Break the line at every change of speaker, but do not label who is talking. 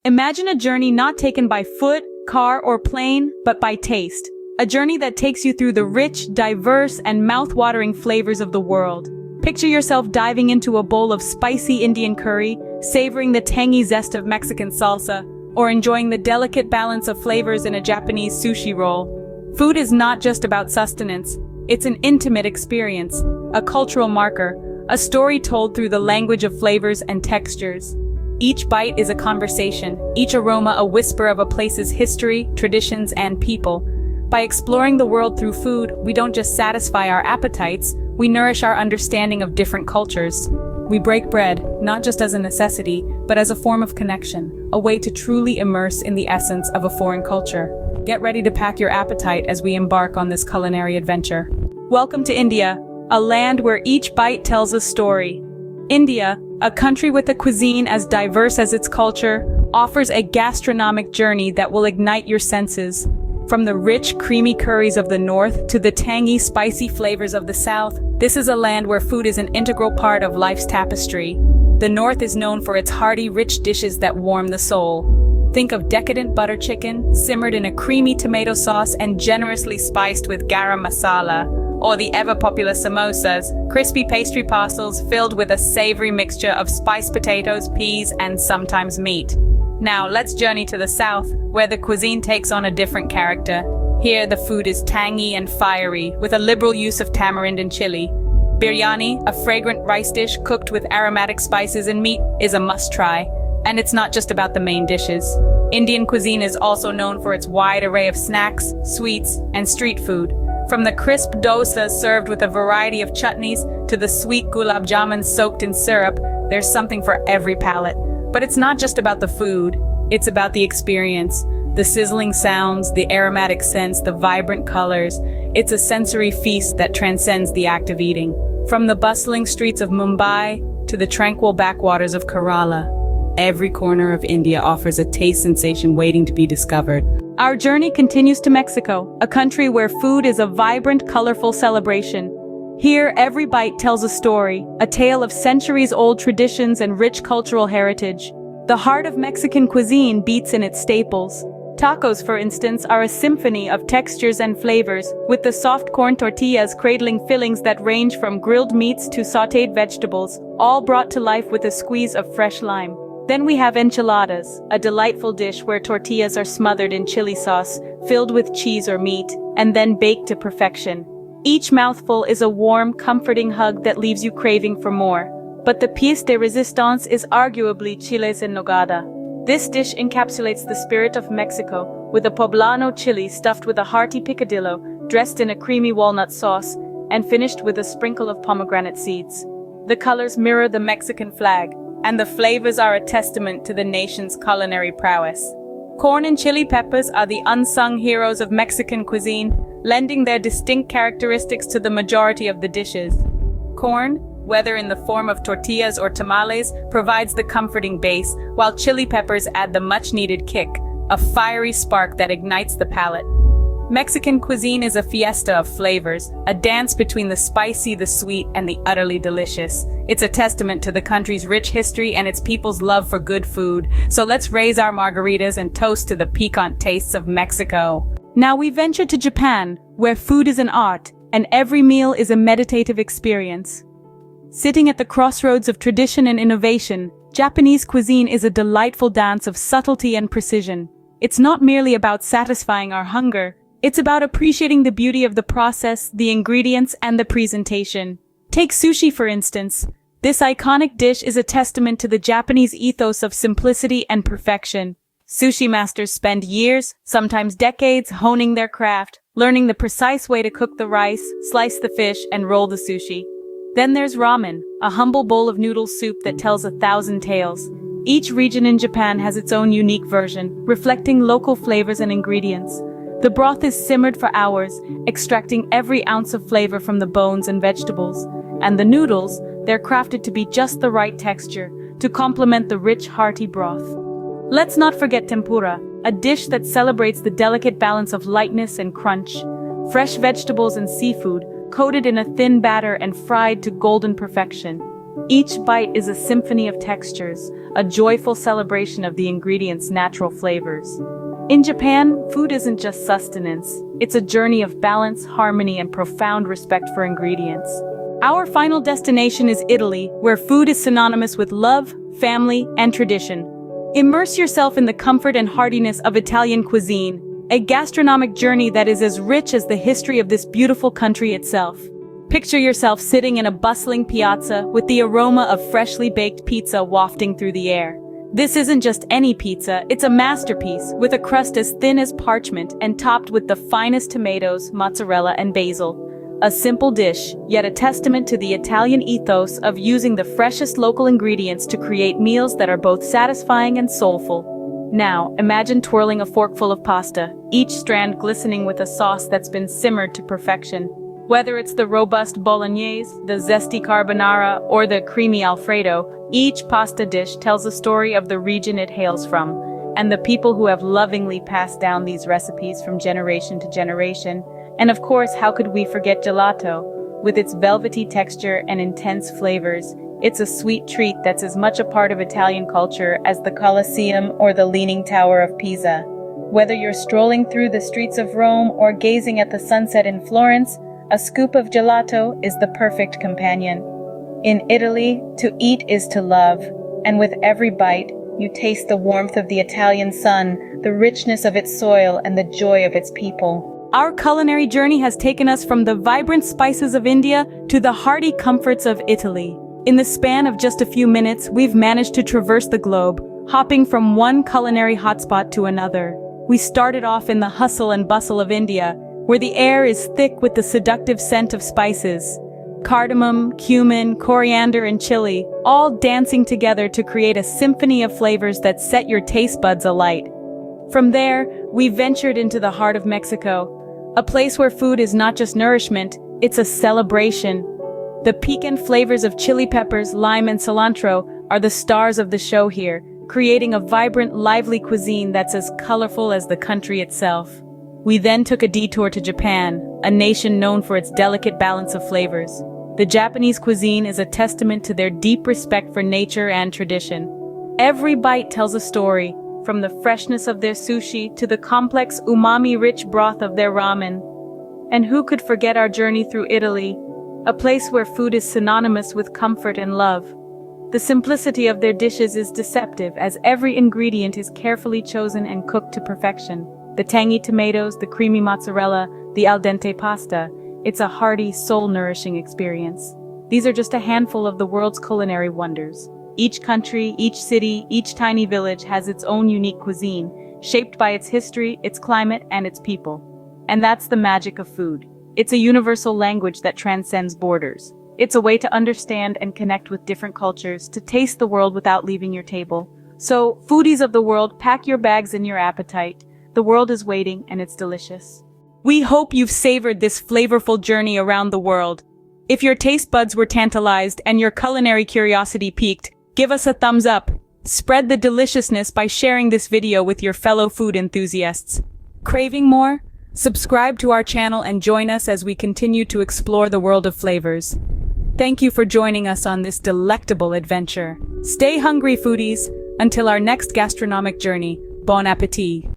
Imagine a journey not taken by foot, car, or plane, but by taste. A journey that takes you through the rich, diverse, and mouth-watering flavors of the world. Picture yourself diving into a bowl of spicy Indian curry, savoring the tangy zest of Mexican salsa, or enjoying the delicate balance of flavors in a Japanese sushi roll. Food is not just about sustenance. It's an intimate experience, a cultural marker, a story told through the language of flavors and textures. Each bite is a conversation, each aroma a whisper of a place's history, traditions, and people. By exploring the world through food, we don't just satisfy our appetites, we nourish our understanding of different cultures. We break bread, not just as a necessity, but as a form of connection, a way to truly immerse in the essence of a foreign culture. Get ready to pack your appetite as we embark on this culinary adventure. Welcome to India, a land where each bite tells a story. India, a country with a cuisine as diverse as its culture, offers a gastronomic journey that will ignite your senses. From the rich, creamy curries of the north to the tangy, spicy flavors of the south, this is a land where food is an integral part of life's tapestry. The north is known for its hearty, rich dishes that warm the soul. Think of decadent butter chicken, simmered in a creamy tomato sauce and generously spiced with garam masala, or the ever-popular samosas, crispy pastry parcels filled with a savory mixture of spiced potatoes, peas, and sometimes meat. Now, let's journey to the south, where the cuisine takes on a different character. Here, the food is tangy and fiery, with a liberal use of tamarind and chili. Biryani, a fragrant rice dish cooked with aromatic spices and meat, is a must-try. And it's not just about the main dishes. Indian cuisine is also known for its wide array of snacks, sweets, and street food. From the crisp dosas served with a variety of chutneys to the sweet gulab jamuns soaked in syrup, there's something for every palate. But it's not just about the food, it's about the experience. The sizzling sounds, the aromatic scents, the vibrant colors. It's a sensory feast that transcends the act of eating. From the bustling streets of Mumbai to the tranquil backwaters of Kerala, every corner of India offers a taste sensation waiting to be discovered. Our journey continues to Mexico, a country where food is a vibrant, colorful celebration. Here, every bite tells a story, a tale of centuries-old traditions and rich cultural heritage. The heart of Mexican cuisine beats in its staples. Tacos, for instance, are a symphony of textures and flavors, with the soft corn tortillas cradling fillings that range from grilled meats to sautéed vegetables, all brought to life with a squeeze of fresh lime. Then we have enchiladas, a delightful dish where tortillas are smothered in chili sauce, filled with cheese or meat, and then baked to perfection. Each mouthful is a warm, comforting hug that leaves you craving for more. But the pièce de résistance is arguably chiles en nogada. This dish encapsulates the spirit of Mexico, with a poblano chili stuffed with a hearty picadillo, dressed in a creamy walnut sauce, and finished with a sprinkle of pomegranate seeds. The colors mirror the Mexican flag, and the flavors are a testament to the nation's culinary prowess. Corn and chili peppers are the unsung heroes of Mexican cuisine, lending their distinct characteristics to the majority of the dishes. Corn, whether in the form of tortillas or tamales, provides the comforting base, while chili peppers add the much-needed kick, a fiery spark that ignites the palate. Mexican cuisine is a fiesta of flavors, a dance between the spicy, the sweet, and the utterly delicious. It's a testament to the country's rich history and its people's love for good food. So let's raise our margaritas and toast to the piquant tastes of Mexico. Now we venture to Japan, where food is an art, and every meal is a meditative experience. Sitting at the crossroads of tradition and innovation, Japanese cuisine is a delightful dance of subtlety and precision. It's not merely about satisfying our hunger, it's about appreciating the beauty of the process, the ingredients, and the presentation. Take sushi, for instance. This iconic dish is a testament to the Japanese ethos of simplicity and perfection. Sushi masters spend years, sometimes decades, honing their craft, learning the precise way to cook the rice, slice the fish, and roll the sushi. Then there's ramen, a humble bowl of noodle soup that tells 1,000 tales. Each region in Japan has its own unique version, reflecting local flavors and ingredients. The broth is simmered for hours, extracting every ounce of flavor from the bones and vegetables. And the noodles, they're crafted to be just the right texture, to complement the rich, hearty broth. Let's not forget tempura, a dish that celebrates the delicate balance of lightness and crunch. Fresh vegetables and seafood, coated in a thin batter and fried to golden perfection. Each bite is a symphony of textures, a joyful celebration of the ingredients' natural flavors. In Japan, food isn't just sustenance, it's a journey of balance, harmony, and profound respect for ingredients. Our final destination is Italy, where food is synonymous with love, family, and tradition. Immerse yourself in the comfort and heartiness of Italian cuisine, a gastronomic journey that is as rich as the history of this beautiful country itself. Picture yourself sitting in a bustling piazza with the aroma of freshly baked pizza wafting through the air. This isn't just any pizza, it's a masterpiece, with a crust as thin as parchment and topped with the finest tomatoes, mozzarella, and basil. A simple dish, yet a testament to the Italian ethos of using the freshest local ingredients to create meals that are both satisfying and soulful. Now, imagine twirling a forkful of pasta, each strand glistening with a sauce that's been simmered to perfection. Whether it's the robust bolognese, the zesty carbonara, or the creamy alfredo, each pasta dish tells a story of the region it hails from, and the people who have lovingly passed down these recipes from generation to generation. And of course, how could we forget gelato? With its velvety texture and intense flavors, it's a sweet treat that's as much a part of Italian culture as the Colosseum or the Leaning Tower of Pisa. Whether you're strolling through the streets of Rome or gazing at the sunset in Florence, a scoop of gelato is the perfect companion. In Italy, to eat is to love, and with every bite, you taste the warmth of the Italian sun, the richness of its soil, and the joy of its people. Our culinary journey has taken us from the vibrant spices of India to the hearty comforts of Italy. In the span of just a few minutes, we've managed to traverse the globe, hopping from one culinary hotspot to another. We started off in the hustle and bustle of India, where the air is thick with the seductive scent of spices. Cardamom, cumin, coriander, and chili, all dancing together to create a symphony of flavors that set your taste buds alight. From there, we ventured into the heart of Mexico, a place where food is not just nourishment, it's a celebration. The piquant flavors of chili peppers, lime, and cilantro are the stars of the show here, creating a vibrant, lively cuisine that's as colorful as the country itself. We then took a detour to Japan, a nation known for its delicate balance of flavors. The Japanese cuisine is a testament to their deep respect for nature and tradition. Every bite tells a story, from the freshness of their sushi to the complex umami-rich broth of their ramen. And who could forget our journey through Italy, a place where food is synonymous with comfort and love. The simplicity of their dishes is deceptive, as every ingredient is carefully chosen and cooked to perfection. The tangy tomatoes, the creamy mozzarella, the al dente pasta, it's a hearty, soul-nourishing experience. These are just a handful of the world's culinary wonders. Each country, each city, each tiny village has its own unique cuisine, shaped by its history, its climate, and its people. And that's the magic of food. It's a universal language that transcends borders. It's a way to understand and connect with different cultures, to taste the world without leaving your table. So, foodies of the world, pack your bags and your appetite. The world is waiting, and it's delicious. We hope you've savored this flavorful journey around the world. If your taste buds were tantalized and your culinary curiosity piqued, give us a thumbs up. Spread the deliciousness by sharing this video with your fellow food enthusiasts. Craving more? Subscribe to our channel and join us as we continue to explore the world of flavors. Thank you for joining us on this delectable adventure. Stay hungry, foodies. Until our next gastronomic journey, bon appétit.